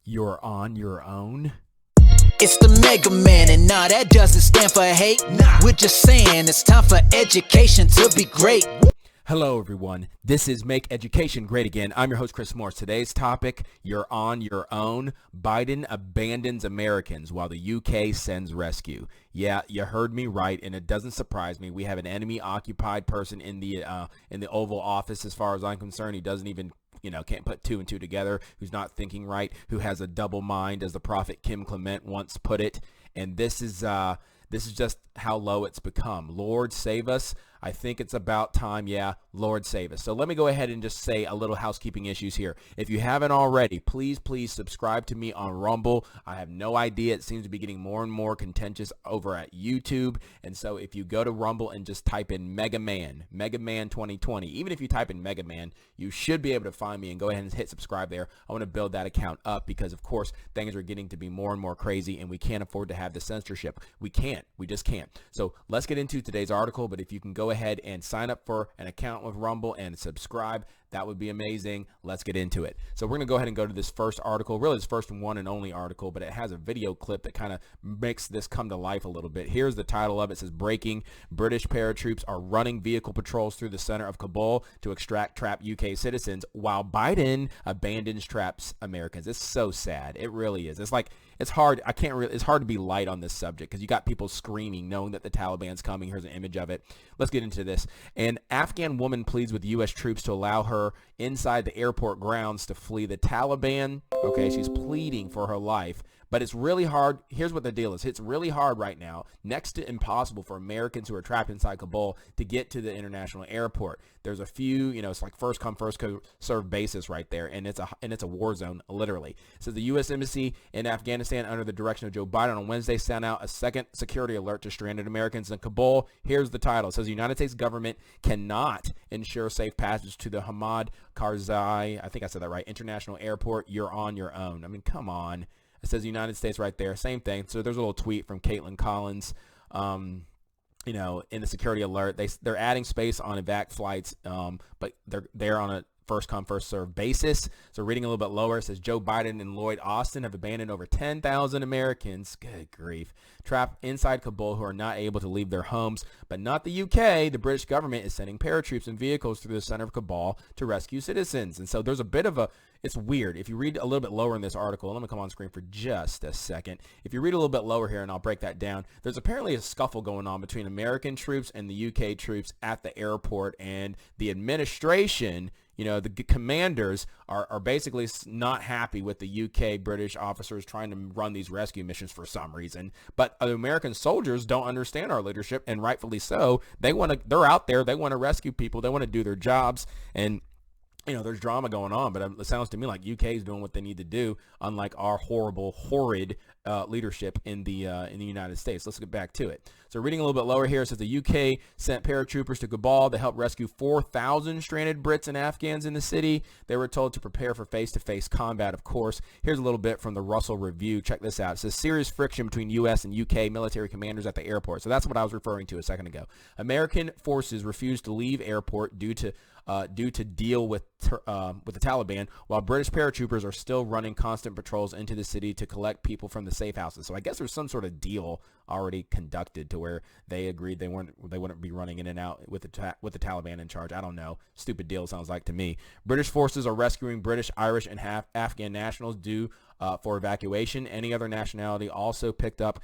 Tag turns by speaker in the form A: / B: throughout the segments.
A: You're on your own?
B: It's the Mega Man, and nah, that doesn't stand for hate. We're just saying it's time for education to be great.
A: Hello, everyone. This is Make Education Great Again. I'm your host, Chris Morse. Today's topic, you're on your own. Biden abandons Americans while the UK sends rescue. Yeah, you heard me right, and it doesn't surprise me. We have an enemy-occupied person in the Oval Office, as far as I'm concerned. He doesn't even can't put two and two together, who's not thinking right, who has a double mind, as the prophet Kim Clement once put it. And this is just how low it's become. Lord, save us. I think it's about time. Yeah, Lord, save us. So let me go ahead and just say a little housekeeping issues here. If you haven't already, please subscribe to me on Rumble. I have no idea. It seems to be getting more and more contentious over at YouTube. And so if you go to Rumble and just type in Mega Man 2020, even if you type in Mega Man, you should be able to find me and go ahead and hit subscribe there. I want to build that account up because, of course, things are getting to be more and more crazy, and we can't afford to have the censorship. We can't. We just can't. So let's get into today's article. But if you can go ahead and sign up for an account with Rumble and subscribe, that would be amazing. Let's get into it. So we're going to go ahead and go to this first article, really this first one and only article, but it has a video clip that kind of makes this come to life a little bit. Here's the title of it. It says, "Breaking: British paratroops are running vehicle patrols through the center of Kabul to extract trapped UK citizens while Biden abandons traps Americans." It's so sad. It really is. It's hard. It's hard to be light on this subject because you got people screaming, knowing that the Taliban's coming. Here's an image of it. Let's get into this. An Afghan woman pleads with U.S. troops to allow her inside the airport grounds to flee the Taliban. Okay, she's pleading for her life. But it's really hard. Here's what the deal is. It's really hard right now, next to impossible, for Americans who are trapped inside Kabul to get to the international airport. There's a few, it's like first come, first served basis right there, and it's a war zone, literally. So the U.S. Embassy in Afghanistan, under the direction of Joe Biden, on Wednesday sent out a second security alert to stranded Americans in Kabul. Here's the title. It says the United States government cannot ensure safe passage to the Hamid Karzai, I think I said that right, International Airport. You're on your own. I mean, come on. It says the United States right there. Same thing. So there's a little tweet from Caitlin Collins, in the security alert. They're adding space on evac flights, but they're on a first come, first served basis. So reading a little bit lower, it says Joe Biden and Lloyd Austin have abandoned over 10,000 Americans, good grief, trapped inside Kabul who are not able to leave their homes. But not the UK. The British government is sending paratroops and vehicles through the center of Kabul to rescue citizens. And so there's a bit of it's weird. If you read a little bit lower in this article, let me come on screen for just a second. If you read a little bit lower here, and I'll break that down, there's apparently a scuffle going on between American troops and the UK troops at the airport, and the administration, the commanders are basically not happy with the UK British officers trying to run these rescue missions for some reason. But the American soldiers don't understand our leadership, and rightfully so. They're out there. They want to rescue people. They want to do their jobs. And there's drama going on, but it sounds to me like UK is doing what they need to do, unlike our horrid leadership in the United States. Let's get back to it. So reading a little bit lower here, it says the UK sent paratroopers to Kabul to help rescue 4,000 stranded Brits and Afghans in the city. They were told to prepare for face-to-face combat, of course. Here's a little bit from the Russell Review. Check this out. It says serious friction between U.S. and UK military commanders at the airport. So that's what I was referring to a second ago. American forces refused to leave airport due to deal with the Taliban, while British paratroopers are still running constant patrols into the city to collect people from the safe houses. So I guess there's some sort of deal already conducted to where they agreed they wouldn't be running in and out with the Taliban in charge. I don't know. Stupid deal sounds like to me. British forces are rescuing British, Irish, and Afghan nationals due for evacuation. Any other nationality also picked up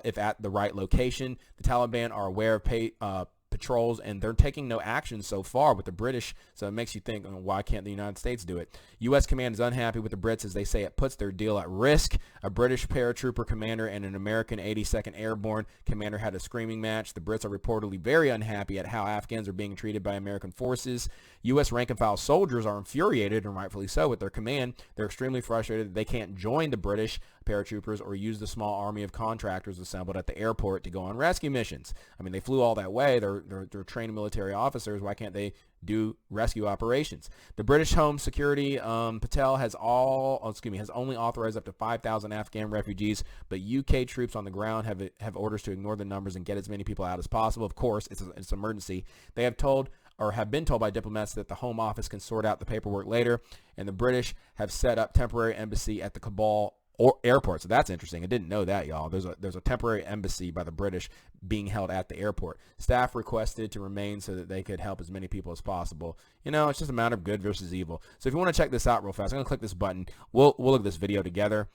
A: if at the right location. The Taliban are aware of patrols, and they're taking no action so far with the British, so it makes you think, why can't the United States do it? U.S. command is unhappy with the Brits as they say it puts their deal at risk. A British paratrooper commander and an American 82nd Airborne commander had a screaming match. The Brits are reportedly very unhappy at how Afghans are being treated by American forces. U.S. rank-and-file soldiers are infuriated, and rightfully so, with their command. They're extremely frustrated that they can't join the British paratroopers or use the small army of contractors assembled at the airport to go on rescue missions. I mean, they flew all that way. They're trained military officers. Why can't they do rescue operations? The British Home Security Patel has only authorized up to 5,000 Afghan refugees, but UK troops on the ground have orders to ignore the numbers and get as many people out as possible. Of course, it's an emergency. They have told or have been told by diplomats that the Home Office can sort out the paperwork later, and the British have set up temporary embassy at the Kabul airport. So that's interesting. I didn't know that, y'all. There's a temporary embassy by the British being held at the airport. Staff requested to remain so that they could help as many people as possible. You know, it's just a matter of good versus evil. So if you want to check this out real fast, I'm going to click this button. We'll look at this video together.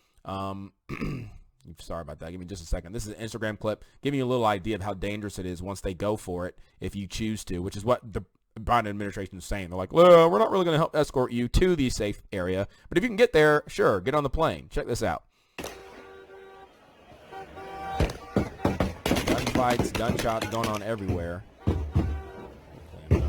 A: Sorry about that. Give me just a second. This is an Instagram clip giving you a little idea of how dangerous it is once they go for it, if you choose to, which is what the Biden administration is saying. They're like, well, we're not really going to help escort you to the safe area, but if you can get there, sure, get on the plane. Check this out. Gunfights, gunshots going on everywhere. They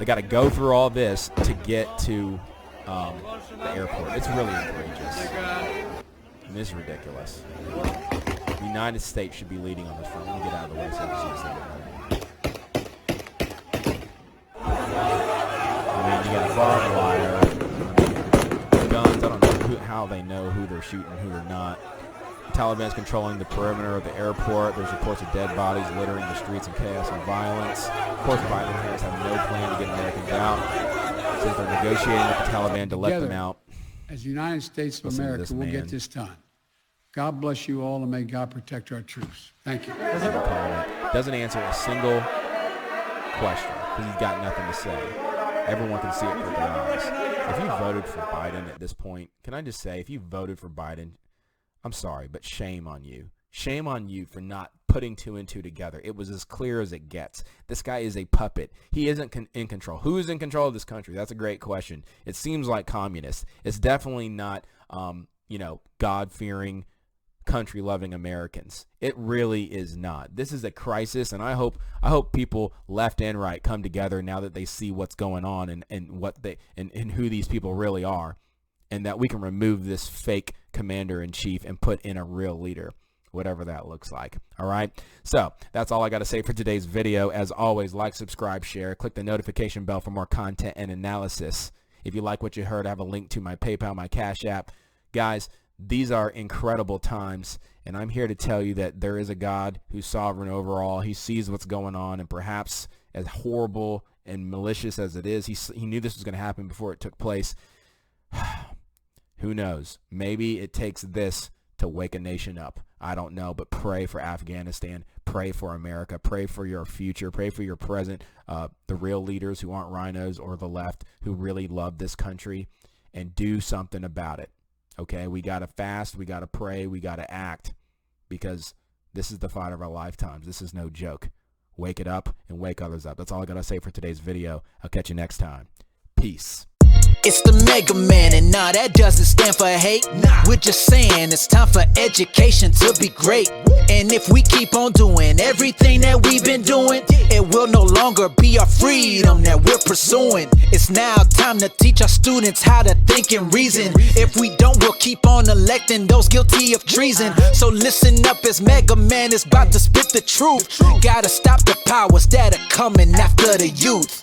A: got to go through all this to get to the airport. It's really outrageous. And this is ridiculous. The United States should be leading on this front. Let me get out of the way so I can see this thing. I mean, you got barbed wire, guns. I don't know how they know who they're shooting and who they're not. The Taliban is controlling the perimeter of the airport. There's reports of dead bodies littering the streets and chaos and violence. Of course, Biden and Harris have no plan to get Americans out. Since they're negotiating with the Taliban to let them out.
C: As the United States of America, we'll get this done. God bless you all, and may God protect our troops. Thank you.
A: Doesn't answer a single question because he's got nothing to say. Everyone can see it with their eyes. If you voted for Biden at this point, can I just say, if you voted for Biden, I'm sorry, but shame on you. Shame on you for not putting two and two together. It was as clear as it gets. This guy is a puppet. He isn't in control. Who is in control of this country? That's a great question. It seems like communists. It's definitely not, God-fearing, country-loving Americans. It really is not. This is a crisis, and I hope people left and right come together now that they see what's going on and what they and who these people really are, and that we can remove this fake commander-in-chief and put in a real leader, whatever that looks like. All right, so that's all I got to say for today's video. As always, like, subscribe, share, click the notification bell for more content and analysis. If you like what you heard, I have a link to my PayPal, my Cash App. Guys, these are incredible times, and I'm here to tell you that there is a God who's sovereign over all. He sees what's going on, and perhaps as horrible and malicious as it is, he knew this was going to happen before it took place. Who knows? Maybe it takes this to wake a nation up. I don't know, but pray for Afghanistan, pray for America, pray for your future, pray for your present, the real leaders who aren't rhinos or the left who really love this country, and do something about it. Okay, we got to fast, we got to pray, we got to act, because this is the fight of our lifetimes. This is no joke. Wake it up and wake others up. That's all I got to say for today's video. I'll catch you next time. Peace.
B: It's the Mega Man, and nah, that doesn't stand for hate. We're just saying it's time for education to be great. And if we keep on doing everything that we've been doing, it will no longer be our freedom that we're pursuing. It's now time to teach our students how to think and reason. If we don't, we'll keep on electing those guilty of treason. So listen up, as Mega Man is about to spit the truth. Gotta stop the powers that are coming after the youth.